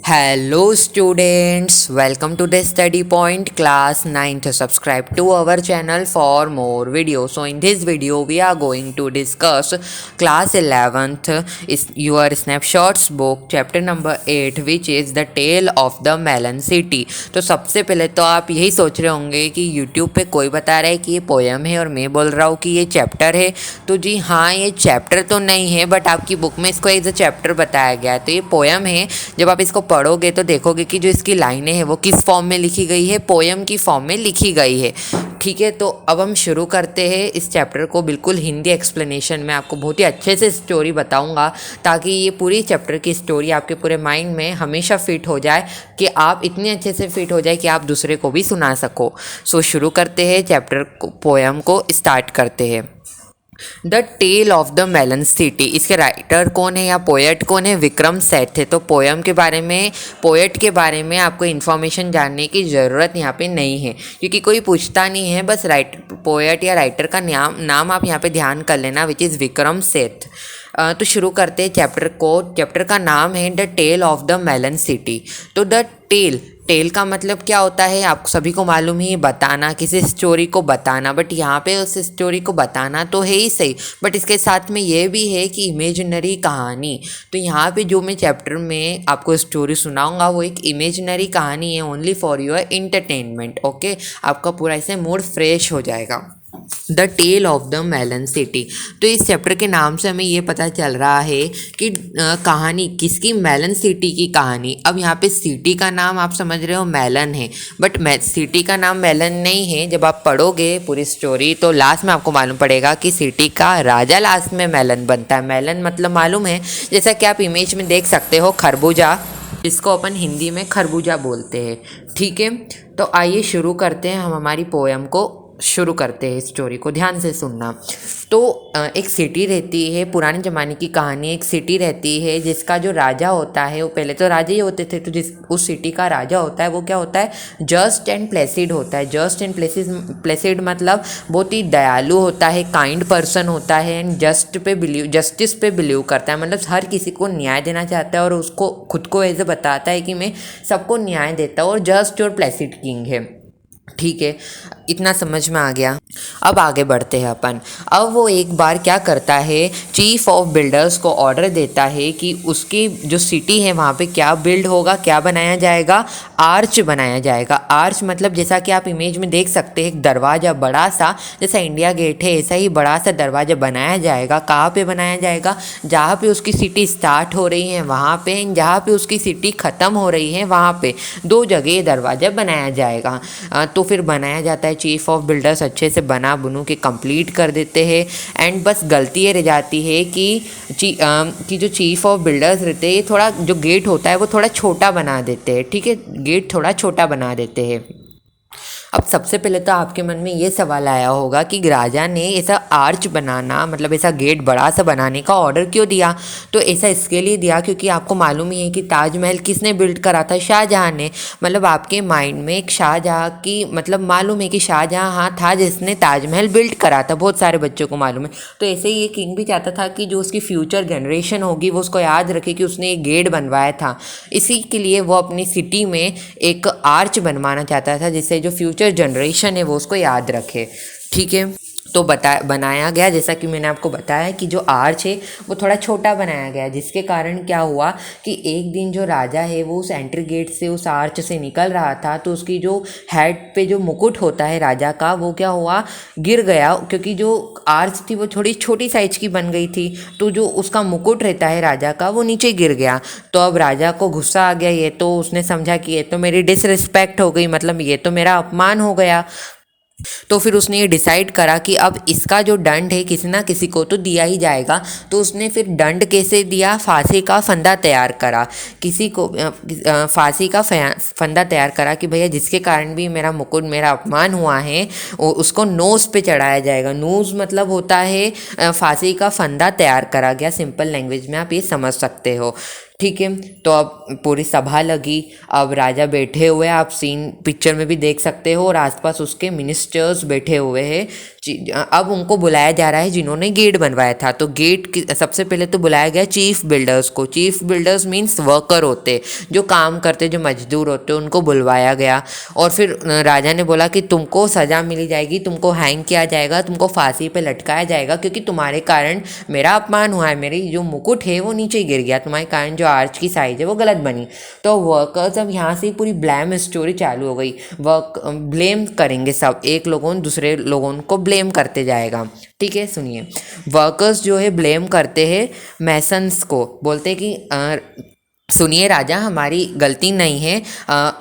Hello students, welcome to the study point class 9th. Subscribe to our channel for more videos. So in this video we are going to discuss class 11th is your snapshots book chapter number 8 which is the tale of the melon city. तो सबसे पहले तो आप यही सोच रहे होंगे कि YouTube पे कोई बता रहा है कि ये पोएम है और मैं बोल रहा हूँ कि ये चैप्टर है। तो जी हाँ, ये चैप्टर तो नहीं है बट आपकी बुक में इसको एज अ चैप्टर बताया गया है। तो ये पोएम है। जब आप इसको पढ़ोगे तो देखोगे कि जो इसकी लाइनें हैं वो किस फॉर्म में लिखी गई है, पोएम की फॉर्म में लिखी गई है। ठीक है, तो अब हम शुरू करते हैं इस चैप्टर को। बिल्कुल हिंदी एक्सप्लेनेशन में आपको बहुत ही अच्छे से स्टोरी बताऊंगा ताकि ये पूरी चैप्टर की स्टोरी आपके पूरे माइंड में हमेशा फिट हो जाए, कि आप इतने अच्छे से फिट हो जाए कि आप दूसरे को भी सुना सको। सो शुरू करते हैं चैप्टर को, पोएम को स्टार्ट करते हैं। The tale of the melon city. इसके राइटर कौन है या पोएट कौन है? विक्रम सेठ है। तो पोएम के बारे में, पोएट के बारे में आपको इन्फॉर्मेशन जानने की ज़रूरत यहाँ पे नहीं है, क्योंकि कोई पूछता नहीं है। बस पोएट या राइटर का नाम आप यहाँ पे ध्यान कर लेना, विच इज़ विक्रम सेठ। तो शुरू करते हैं चैप्टर को। चैप्टर का नाम है the tale of the melon city. तो द टेल का मतलब क्या होता है? आप सभी को मालूम ही, बताना, किसी स्टोरी को बताना। बट यहाँ पे उस स्टोरी को बताना तो है ही सही, बट इसके साथ में ये भी है कि इमेजिनरी कहानी। तो यहाँ पे जो मैं चैप्टर में आपको स्टोरी सुनाऊंगा वो एक इमेजिनरी कहानी है, only for your entertainment. Okay, आपका पूरा ऐसे मूड फ्रेश हो जाएगा। The tale of the melon city. तो इस चैप्टर के नाम से हमें ये पता चल रहा है कि कहानी किसकी? मेलन सिटी की कहानी। अब यहाँ पे सिटी का नाम आप समझ रहे हो मेलन है, बट सिटी का नाम मेलन नहीं है। जब आप पढ़ोगे पूरी स्टोरी तो लास्ट में आपको मालूम पड़ेगा कि सिटी का राजा लास्ट में मेलन बनता है। मेलन मतलब मालूम है, जैसा कि आप इमेज में देख सकते हो, खरबूजा, जिसको अपन हिंदी में खरबूजा बोलते हैं। ठीक है, तो आइए शुरू करते हैं। हम हमारी पोएम को शुरू करते हैं। स्टोरी को ध्यान से सुनना। तो एक सिटी रहती है, पुराने ज़माने की कहानी। एक सिटी रहती है जिसका जो राजा होता है, वो पहले तो राजा ही होते थे, तो जिस उस सिटी का राजा होता है वो क्या होता है? जस्ट एंड प्लेसिड होता है। जस्ट एंड प्लेसिड मतलब बहुत ही दयालु होता है, काइंड पर्सन होता है, एंड जस्टिस पे बिलीव करता है। मतलब हर किसी को न्याय देना चाहता है और उसको खुद को ऐसे बताता है कि मैं सबको न्याय देता हूँ, और जस्ट और प्लेसिड किंग है। ठीक है, इतना समझ में आ गया। अब आगे बढ़ते हैं अपन। अब वो एक बार क्या करता है, चीफ ऑफ बिल्डर्स को ऑर्डर देता है कि उसकी जो सिटी है वहाँ पे क्या बिल्ड होगा, क्या बनाया जाएगा? आर्च बनाया जाएगा। आर्च मतलब जैसा कि आप इमेज में देख सकते हैं, एक दरवाज़ा बड़ा सा, जैसा इंडिया गेट है ऐसा ही बड़ा सा दरवाज़ा बनाया जाएगा। कहाँ पे बनाया जाएगा? जहाँ पे उसकी सिटी स्टार्ट हो रही है वहाँ पे, जहाँ पे उसकी सिटी ख़त्म हो रही है वहाँ पे, दो जगह दरवाज़ा बनाया जाएगा। तो फिर बनाया जाता है। चीफ ऑफ बिल्डर्स अच्छे से बना बुनू के कंप्लीट कर देते हैं। एंड बस गलती ये रह जाती है कि जो चीफ ऑफ बिल्डर्स रहते हैं, ये थोड़ा जो गेट होता है वो थोड़ा छोटा बना देते हैं। ठीक है, गेट थोड़ा छोटा बना देते हैं। अब सबसे पहले तो आपके मन में ये सवाल आया होगा कि राजा ने ऐसा आर्च बनाना, मतलब ऐसा गेट बड़ा सा बनाने का ऑर्डर क्यों दिया? तो ऐसा इसके लिए दिया क्योंकि आपको मालूम ही है कि ताजमहल किसने बिल्ड करा था? शाहजहाँ ने। मतलब आपके माइंड में एक शाहजहाँ की, मतलब मालूम है कि शाहजहाँ हाँ था जिसने ताजमहल बिल्ड करा था, बहुत सारे बच्चों को मालूम है। तो ऐसे ही ये किंग भी चाहता था कि जो उसकी फ्यूचर जनरेशन होगी वो उसको याद रखे कि उसने एक गेट बनवाया था। इसी के लिए वो अपनी सिटी में एक आर्च बनवाना चाहता था, जिससे जो फ्यूचर जनरेशन है वो उसको याद रखे। ठीक है, तो बनाया गया, जैसा कि मैंने आपको बताया कि जो आर्च है वो थोड़ा छोटा बनाया गया, जिसके कारण क्या हुआ कि एक दिन जो राजा है वो उस एंट्री गेट से, उस आर्च से निकल रहा था, तो उसकी जो हेड पे जो मुकुट होता है राजा का, वो क्या हुआ, गिर गया। क्योंकि जो आर्च थी वो थोड़ी छोटी साइज की बन गई थी, तो जो उसका मुकुट रहता है राजा का वो नीचे गिर गया। तो अब राजा को गुस्सा आ गया। ये तो उसने समझा कि ये तो मेरी डिसरिस्पेक्ट हो गई, मतलब ये तो मेरा अपमान हो गया। तो फिर उसने ये डिसाइड करा कि अब इसका जो दंड है किसी ना किसी को तो दिया ही जाएगा। तो उसने फिर दंड कैसे दिया? फांसी का फंदा तैयार करा। किसी को फांसी का फंदा तैयार करा कि भैया जिसके कारण भी मेरा मुकुट, मेरा अपमान हुआ है, उसको नोज पे चढ़ाया जाएगा। नोज मतलब होता है फांसी का फंदा तैयार करा गया। सिंपल लैंग्वेज में आप ये समझ सकते हो। ठीक है। तो अब पूरी सभा लगी, अब राजा बैठे हुए, आप सीन पिक्चर में भी देख सकते हो, और आसपास उसके मिनिस्टर्स बैठे हुए हैं। अब उनको बुलाया जा रहा है जिन्होंने गेट बनवाया था। तो सबसे पहले तो बुलाया गया चीफ बिल्डर्स को। चीफ बिल्डर्स मीन्स वर्कर होते, जो काम करते, जो मजदूर होते, उनको बुलवाया गया। और फिर राजा ने बोला कि तुमको सज़ा मिली जाएगी, तुमको हैंग किया जाएगा, तुमको फांसी पे लटकाया जाएगा, क्योंकि तुम्हारे कारण मेरा अपमान हुआ है, मेरी जो मुकुट है वो नीचे गिर गया, तुम्हारे कारण जो आर्च की साइज है वो गलत बनी। तो वर्कर्स, अब यहाँ से पूरी ब्लेम स्टोरी चालू हो गई। ब्लेम करेंगे सब, एक लोगों दूसरे लोगों को ब्लेम करते जाएगा। ठीक है, सुनिए। वर्कर्स जो है ब्लेम करते हैं मैसन्स को, बोलते हैं कि सुनिए राजा, हमारी गलती नहीं है,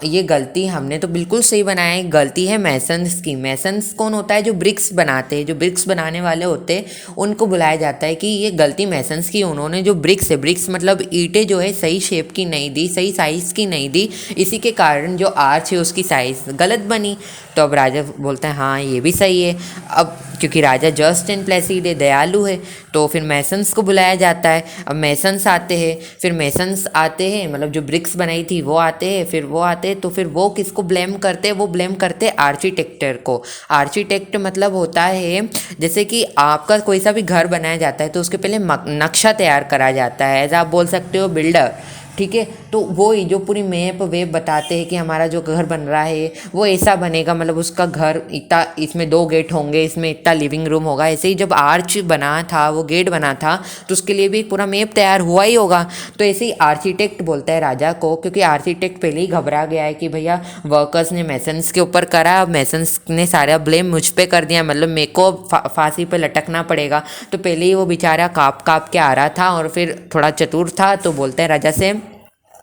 ये गलती हमने तो बिल्कुल सही बनाया है, गलती है मैसन्स की। मैसन्स कौन होता है? जो ब्रिक्स बनाते हैं, जो ब्रिक्स बनाने वाले होते हैं, उनको बुलाया जाता है कि ये गलती मैसन्स की। उन्होंने जो ब्रिक्स है, ब्रिक्स मतलब ईंटें जो है सही शेप की नहीं दी, सही साइज़ की नहीं दी, इसी के कारण जो आर्च है उसकी साइज़ गलत बनी। तो अब राजा बोलता है हाँ ये भी सही है। अब क्योंकि राजा जस्ट एंड प्लेसिड है, दयालु है, तो फिर मैसन्स को बुलाया जाता है। अब मैसन्स आते हैं, फिर मैसन्स आते हैं, मतलब जो ब्रिक्स बनाई थी वो आते हैं, फिर वो आते हैं, तो फिर वो किसको ब्लेम करते हैं? वो ब्लेम करते हैं आर्किटेक्टर को। आर्किटेक्ट मतलब होता है, जैसे कि आपका कोई सा भी घर बनाया जाता है तो उसके पहले नक्शा तैयार करा जाता है, एज आप बोल सकते हो बिल्डर। ठीक है, तो वो ही जो पूरी मैप वेब बताते हैं कि हमारा जो घर बन रहा है वो ऐसा बनेगा, मतलब उसका घर इतना, इसमें 2 गेट होंगे, इसमें इतना लिविंग रूम होगा। ऐसे ही जब आर्च बना था, वो गेट बना था, तो उसके लिए भी एक पूरा मैप तैयार हुआ ही होगा। तो ऐसे ही आर्किटेक्ट बोलता है राजा को, क्योंकि आर्किटेक्ट पहले ही घबरा गया है कि भैया वर्कर्स ने मैसन्स के ऊपर करा, अब मैसन्स ने सारा ब्लेम मुझ पे कर दिया, मतलब मेरे को फांसी पे लटकना पड़ेगा। तो पहले ही वो बेचारा काँप काँप के आ रहा था, और फिर थोड़ा चतुर था, तो बोलते हैं राजा से,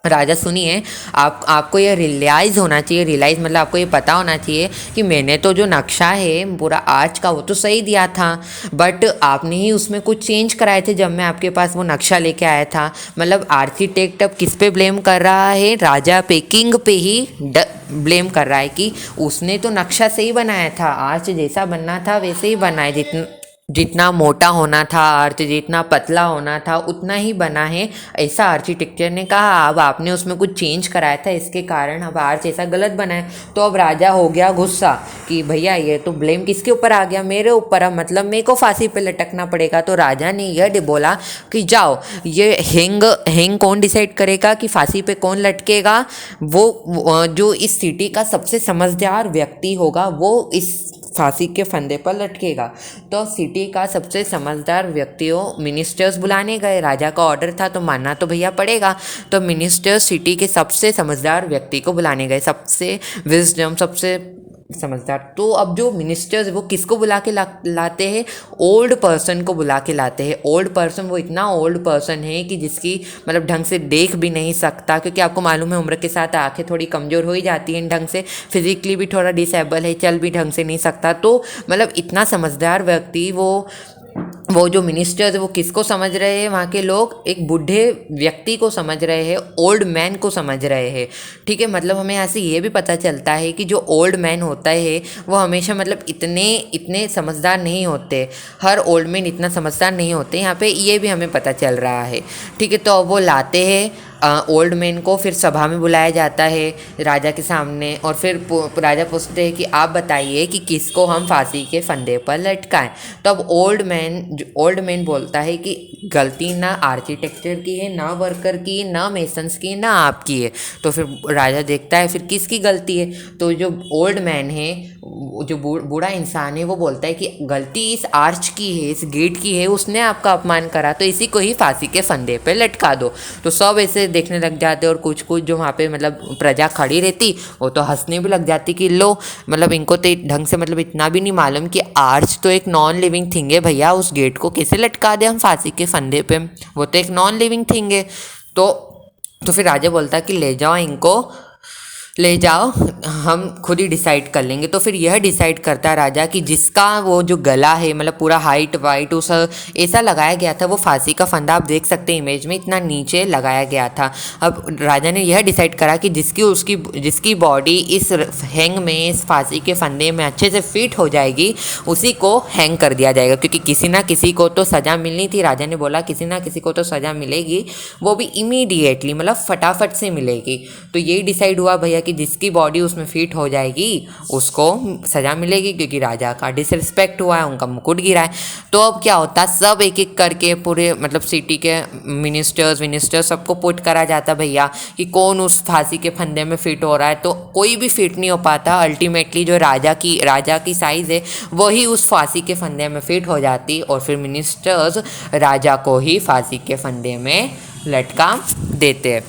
राजा सुनिए, आपको ये रियलाइज़ होना चाहिए, रियलाइज़ मतलब आपको ये पता होना चाहिए कि मैंने तो जो नक्शा है पूरा आर्च का वो तो सही दिया था, बट आपने ही उसमें कुछ चेंज कराए थे जब मैं आपके पास वो नक्शा लेके आया था। मतलब आर्किटेक्ट अब किस पे ब्लेम कर रहा है? राजा पे, किंग पे ही ब्लेम कर रहा है कि उसने तो नक्शा सही बनाया था, आर्च जैसा बनना था वैसे ही बना है, जितना मोटा होना था आर्च, जितना पतला होना था उतना ही बना है, ऐसा आर्किटेक्चर ने कहा। अब आपने उसमें कुछ चेंज कराया था, इसके कारण अब आर्च ऐसा गलत बना है। तो अब राजा हो गया गुस्सा कि भैया ये तो ब्लेम किसके ऊपर आ गया? मेरे ऊपर। अब मतलब मेरे को फांसी पे लटकना पड़ेगा। तो राजा ने यह बोला कि जाओ, ये हैंग कौन डिसाइड करेगा कि फांसी पे कौन लटकेगा? वो जो इस सिटी का सबसे समझदार व्यक्ति होगा वो इस फांसी के फंदे पर लटकेगा। तो सिटी का सबसे समझदार व्यक्तियों, मिनिस्टर्स बुलाने गए, राजा का ऑर्डर था तो मानना तो भैया पड़ेगा। तो मिनिस्टर्स सिटी के सबसे समझदार व्यक्ति को बुलाने गए, सबसे विजडम, सबसे समझदार। तो अब जो मिनिस्टर्स वो किसको बुला के लाते हैं? ओल्ड पर्सन को बुला के लाते हैं। ओल्ड पर्सन वो इतना ओल्ड पर्सन है कि जिसकी मतलब ढंग से देख भी नहीं सकता, क्योंकि आपको मालूम है उम्र के साथ आंखें थोड़ी कमज़ोर हो ही जाती हैं ढंग से, फिजिकली भी थोड़ा डिसेबल है, चल भी ढंग से नहीं सकता। तो मतलब इतना समझदार व्यक्ति वो जो मिनिस्टर्स वो किसको समझ रहे हैं? वहाँ के लोग एक बूढ़े व्यक्ति को समझ रहे हैं, ओल्ड मैन को समझ रहे हैं। ठीक है, मतलब हमें यहाँ से ये भी पता चलता है कि जो ओल्ड मैन होता है वो हमेशा मतलब इतने समझदार नहीं होते, हर ओल्ड मैन इतना समझदार नहीं होते, यहाँ पे ये भी हमें पता चल रहा है। ठीक है, तो वो लाते हैं ओल्ड मैन को, फिर सभा में बुलाया जाता है राजा के सामने, और फिर राजा पूछते हैं कि आप बताइए कि किसको हम फांसी के फंदे पर लटकाएं। तो अब ओल्ड मैन बोलता है कि गलती ना आर्किटेक्चर की है, ना वर्कर की है, ना मेसन्स की है, ना आपकी है। तो फिर राजा देखता है फिर किसकी गलती है। तो जो ओल्ड मैन है, जो बूढ़ा इंसान है, वो बोलता है कि गलती इस आर्च की है, इस गेट की है, उसने आपका अपमान करा, तो इसी को ही फांसी के फंदे पे लटका दो। तो सब ऐसे देखने लग जाते, और कुछ जो वहाँ पे मतलब प्रजा खड़ी रहती वो तो हंसने भी लग जाती कि लो, मतलब इनको तो ढंग से मतलब इतना भी नहीं मालूम कि आर्च तो एक नॉन लिविंग थिंग है भैया, उस गेट को कैसे लटका दे हम फांसी के फंदे पे? वो तो एक नॉन लिविंग थिंग है। तो फिर राजा बोलता कि ले जाओ इनको ले जाओ, हम खुद ही डिसाइड कर लेंगे। तो फिर यह डिसाइड करता है राजा कि जिसका वो जो गला है मतलब पूरा हाइट वाइट उस ऐसा लगाया गया था, वो फांसी का फंदा आप देख सकते हैं इमेज में, इतना नीचे लगाया गया था। अब राजा ने यह डिसाइड करा कि जिसकी बॉडी इस हैंग में, इस फांसी के फंदे में अच्छे से फिट हो जाएगी, उसी को हैंग कर दिया जाएगा, क्योंकि किसी ना किसी को तो सज़ा मिलनी थी। राजा ने बोला किसी ना किसी को तो सज़ा मिलेगी, वो भी इमीडिएटली मतलब फटाफट से मिलेगी। तो यही डिसाइड हुआ भैया कि जिसकी बॉडी उसमें फिट हो जाएगी उसको सज़ा मिलेगी, क्योंकि राजा का डिसरिस्पेक्ट हुआ है, उनका मुकुट गिरा है। तो अब क्या होता, सब एक एक करके पूरे मतलब सिटी के मिनिस्टर्स सबको पुट करा जाता भैया कि कौन उस फांसी के फंदे में फिट हो रहा है। तो कोई भी फिट नहीं हो पाता। अल्टीमेटली जो राजा की साइज़ है वही उस फांसी के फंदे में फिट हो जाती, और फिर मिनिस्टर्स राजा को ही फांसी के फंदे में लटका देते।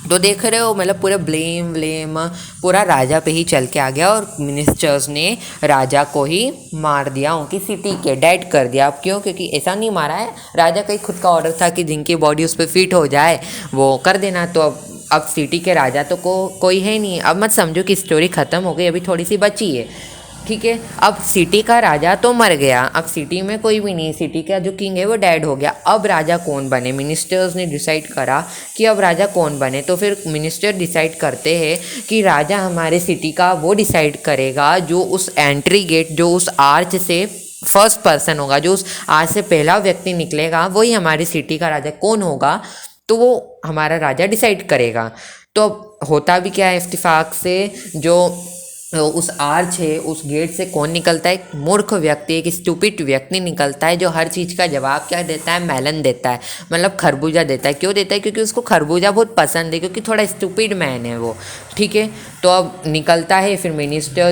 तो देख रहे हो मतलब पूरा ब्लेम पूरा राजा पे ही चल के आ गया, और मिनिस्टर्स ने राजा को ही मार दिया, उनकी सिटी के डेड कर दिया। अब क्यों? क्योंकि ऐसा नहीं मारा है, राजा का ही खुद का ऑर्डर था कि जिनकी बॉडी उस पर फिट हो जाए वो कर देना। तो अब सिटी के राजा तो कोई है नहीं। अब मत समझो कि स्टोरी ख़त्म हो गई, अभी थोड़ी सी बची है, ठीक है। अब सिटी का राजा तो मर गया, अब सिटी में कोई भी नहीं, सिटी का जो किंग है वो डेड हो गया। अब राजा कौन बने? मिनिस्टर्स ने डिसाइड करा कि अब राजा कौन बने। तो फिर मिनिस्टर डिसाइड करते हैं कि राजा हमारे सिटी का वो डिसाइड करेगा जो उस एंट्री गेट, जो उस आर्च से फर्स्ट पर्सन होगा, जो उस आर्च से पहला व्यक्ति निकलेगा, वही हमारी सिटी का राजा कौन होगा, तो वो हमारा राजा डिसाइड करेगा। तो अब होता भी क्या है इत्तेफाक से, जो उस आर्च है, उस गेट से कौन निकलता है? एक मूर्ख व्यक्ति, एक स्टूपिड व्यक्ति निकलता है, जो हर चीज़ का जवाब क्या देता है? मेलन देता है, मतलब खरबूजा देता है। क्यों देता है? क्योंकि उसको खरबूजा बहुत पसंद है, क्योंकि थोड़ा स्टूपिड मैन है वो, ठीक है। तो अब निकलता है, फिर मिनिस्टर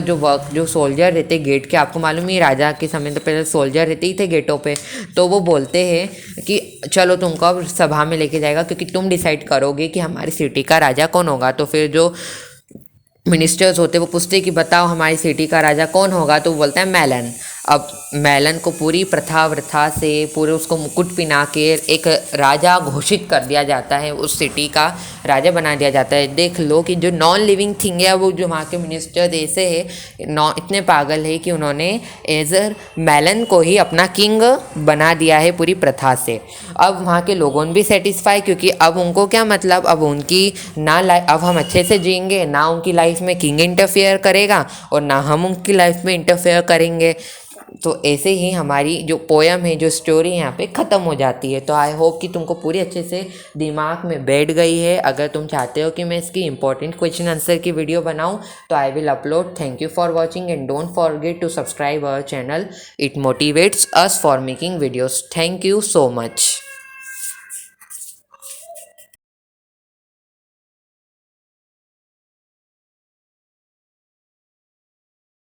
जो सोल्जर रहते गेट के, आपको मालूम ही राजा के समय तो पहले सोल्जर रहते ही थे गेटों पे, तो वो बोलते हैं कि चलो तुमको अब सभा में लेके जाएगा, क्योंकि तुम डिसाइड करोगे कि हमारी सिटी का राजा कौन होगा। तो फिर जो मिनिस्टर्स होते वो पूछते कि बताओ हमारी सिटी का राजा कौन होगा, तो वो बोलता है मेलन। अब मेलन को पूरी प्रथा व्रथा से पूरे उसको मुकुट पहना के एक राजा घोषित कर दिया जाता है, उस सिटी का राजा बना दिया जाता है। देख लो कि जो नॉन लिविंग थिंग है, वो जो वहाँ के मिनिस्टर ऐसे है, इतने पागल है कि उन्होंने एजर मेलन को ही अपना किंग बना दिया है पूरी प्रथा से। अब वहाँ के लोगों भी सेटिस्फाई, क्योंकि अब उनको क्या मतलब, अब उनकी अब हम अच्छे से जिएंगे, ना उनकी लाइफ में किंग इंटरफेयर करेगा और ना हम उनकी लाइफ में इंटरफेयर करेंगे। तो ऐसे ही हमारी जो पोयम है, जो स्टोरी यहाँ पे ख़त्म हो जाती है। तो आई होप कि तुमको पूरी अच्छे से दिमाग में बैठ गई है। अगर तुम चाहते हो कि मैं इसकी इंपॉर्टेंट क्वेश्चन आंसर की वीडियो बनाऊँ तो I will upload. Thank you for watching and don't forget to subscribe our channel. It motivates us for making videos. Thank you so much.